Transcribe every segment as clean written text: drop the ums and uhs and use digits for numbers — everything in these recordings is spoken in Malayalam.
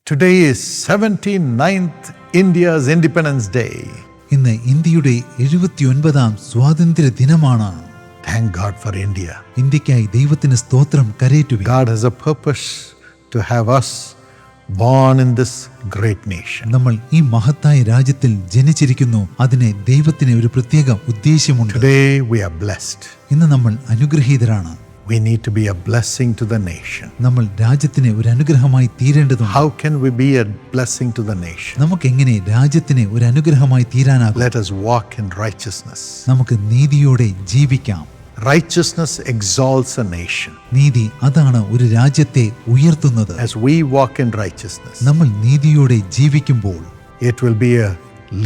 Today is 79th India's Independence Day. ഇന്ന് ഇന്ത്യയുടെ 79ാം സ്വാതന്ത്ര്യ ദിനമാണ്. Thank God for India. ഇന്ത്യക്കായി ദൈവത്തിന് സ്തോത്രം കരേറ്റുവിൻ. God has a purpose to have us born in this great nation. നമ്മൾ ഈ മഹത്തായ രാജ്യത്തിൽ ജനിച്ചിരിക്കുന്നു. അതിന് ദൈവത്തിന് ഒരു പ്രത്യേക ഉദ്ദേശ്യമുണ്ട്. Today we are blessed. ഇന്ന് നമ്മൾ അനുഗ്രഹീതരാണ്. We need to be a blessing to the nation. നമ്മൾ രാജ്യത്തിന് ഒരു അനുഗ്രഹമായി തീരേണ്ടതുണ്ട്. How can we be a blessing to the nation? നമുക്ക് എങ്ങനെ രാജ്യത്തിന് ഒരു അനുഗ്രഹമായി തീരാനാകും? Let us walk in righteousness. നമുക്ക് നീതിയോടെ ജീവിക്കാം. Righteousness exalts a nation. നീതി അതാണ് ഒരു രാജ്യത്തെ ഉയർത്തുന്നത്. As we walk in righteousness, നമ്മൾ നീതിയോടെ ജീവിക്കുമ്പോൾ it will be a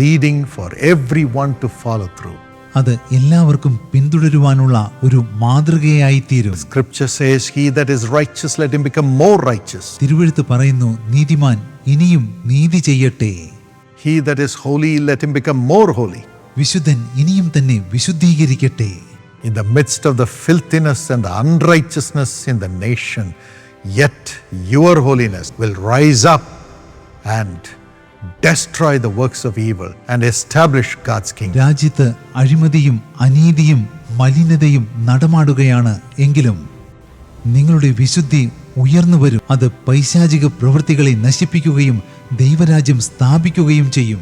leading for everyone to follow through. അത് എല്ലാവർക്കും പിന്തുടരുവാനുള്ള ഒരു മാതൃകയായി തീരും. Scripture says, he that is righteous, let him become more righteous. തിരുവെഴുത്ത് പറയുന്നു, നീതിമാൻ ഇനിയും നീതി ചെയ്യട്ടെ. He that is holy, let him become more holy. വിശുദ്ധൻ ഇനിയും തന്നെ വിശുദ്ധീകരിക്കട്ടെ. In the midst of the filthiness and the unrighteousness in the nation, yet your holiness will rise up and destroy the works of evil and establish God's kingdom. രാജ്യത്ത് അഴിമതിയും അനീതിയും മലിനതയും നടമാടുകയാണ് എങ്കിലും നിങ്ങളുടെ വിശുദ്ധി ഉയർന്നു വരും. അത് പൈശാചിക പ്രവൃത്തികളെ നശിപ്പിക്കുകയും ദൈവരാജ്യം സ്ഥാപിക്കുകയും ചെയ്യും.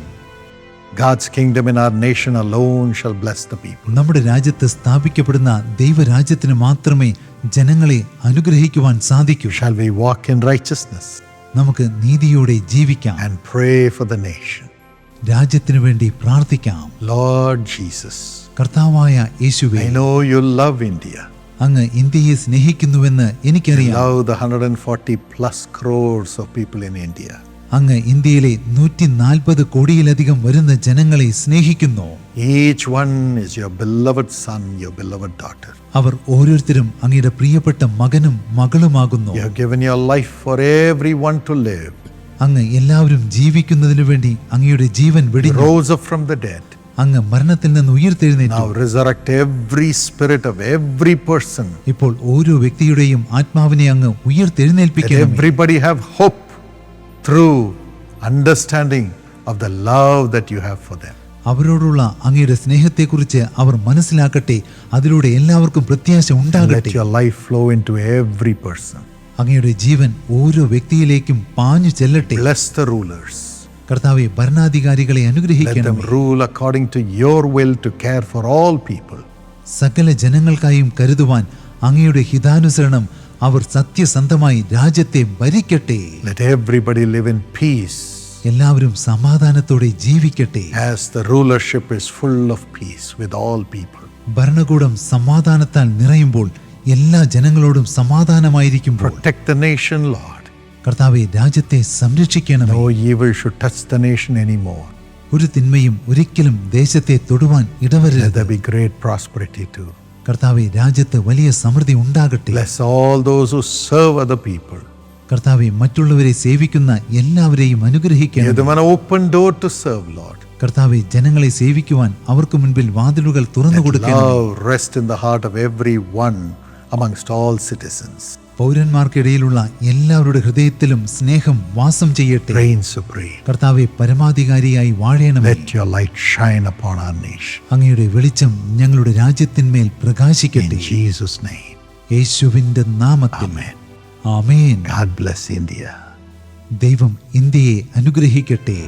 God's kingdom in our nation alone shall bless the people. നമ്മുടെ രാജ്യത്ത് സ്ഥാപിക്കപ്പെടുന്ന ദൈവരാജ്യത്തിന് മാത്രമേ ജനങ്ങളെ അനുഗ്രഹിക്കുവാൻ സാധിക്കൂ. Shall we walk in righteousness നമുക്ക് നീതിയോടെ ജീവിക്കാം. and pray for the nation? രാജ്യത്തിനു വേണ്ടി പ്രാർത്ഥിക്കാം. Lord Jesus, കർത്താവായ യേശുവേ, I know you love India. അങ്ങ് ഇന്ത്യയെ സ്നേഹിക്കുന്നുവെന്ന് You എനിക്കറിയാം. love the 140 plus crores of people in India. അങ്ങ് ഇന്ത്യയിലെ 140 കോടിയിലധികം വരുന്ന ജനങ്ങളെ സ്നേഹിക്കുന്നു. Each one is your beloved son, your beloved daughter. അവർ ഓരോരുത്തരും അങ്ങയുടെ പ്രിയപ്പെട്ട മകനും മകളുമാകുന്നു. You have given your life for everyone to live. അങ്ങ് എല്ലാവരും ജീവിക്കുന്നതിനു വേണ്ടി അങ്ങയുടെ ജീവൻ You വെടിഞ്ഞു. rose up from the dead. അങ്ങ് മരണത്തിൽ നിന്ന് ഉയർത്തെഴുന്നേറ്റു. Now resurrect every spirit of every person. ഇപ്പോൾ ഓരോ വ്യക്തിയുടെയും ആത്മാവിനെ അങ്ങ് Let ഉയർത്തെഴുന്നേൽപ്പിക്കണം. everybody have hope through understanding of the love that you have for them. അവരോടുള്ള അങ്ങയുടെ സ്നേഹത്തെക്കുറിച്ച് അവർ മനസ്സിലാക്കട്ടെ. അതിലൂടെ എല്ലാവർക്കും പ്രത്യാശ Let ഉണ്ടാകട്ടെ. your life flow into every person. അങ്ങയുടെ ജീവൻ ഓരോ വ്യക്തിയിലേക്കും പാഞ്ഞു ചെല്ലട്ടെ. Bless the rulers. കർത്താവെ, ഭരണാധികാരികളെ Let them അനുഗ്രഹിക്കണം. rule according to your will to care for all people. സകല ജനങ്ങൾക്കായും കരുതുവാൻ അങ്ങയുടെ ഹിതാനുസരണം അവർ സത്യസന്ധമായി രാജ്യത്തെ ഭരിക്കട്ടെ. Let everybody live in peace, എല്ലാവരും സമാധാനത്തോടെ ജീവിക്കട്ടെ. as the rulership is full of peace with all people. ഭരണകൂടം സമാധാനത്താൽ നിറയുമ്പോൾ എല്ലാ ജനങ്ങളോടും സമാധാനമായിരിക്കുമ്പോൾ Protect the nation, Lord. കർത്താവെ, രാജ്യത്തെ സംരക്ഷിക്കണമേ. No evil should touch the nation anymore. ഒരു തിന്മയും ഒരിക്കലും ദേശത്തെ തൊടുവാൻ Let ഇടവരരുത്. there be great prosperity too. കർത്താവെ, രാജ്യത്ത് വലിയ സമൃദ്ധി ഉണ്ടാകട്ടെ. Bless all those who serve other people. കർത്താവെ, മറ്റുള്ളവരെ സേവിക്കുന്ന എല്ലാവരെയും Give അനുഗ്രഹിക്കണം. them an open door to serve, Lord. കർത്താവെ, ജനങ്ങളെ സേവിക്കുവാൻ അവർക്ക് മുൻപിൽ വാതിലുകൾ തുറന്നു Let കൊടുക്കണം. love rest in the heart of everyone amongst all citizens. പൗരന്മാർക്കിടയിലുള്ള എല്ലാവരുടെ ഹൃദയത്തിലും സ്നേഹം വാസം ചെയ്യട്ടെ. Reign supreme. കർത്താവെ, പരമാധികാരിയായി വാഴണമേ. Let your light shine upon our nation. അങ്ങയുടെ വെളിച്ചം ഞങ്ങളുടെ രാജ്യത്തിന്മേൽ In പ്രകാശിക്കട്ടെ. Jesus' name. യേശുവിന്റെ നാമത്തിൽ. Amen. ആമേൻ. God bless India. ദൈവം ഇന്ത്യയെ അനുഗ്രഹിക്കട്ടെ.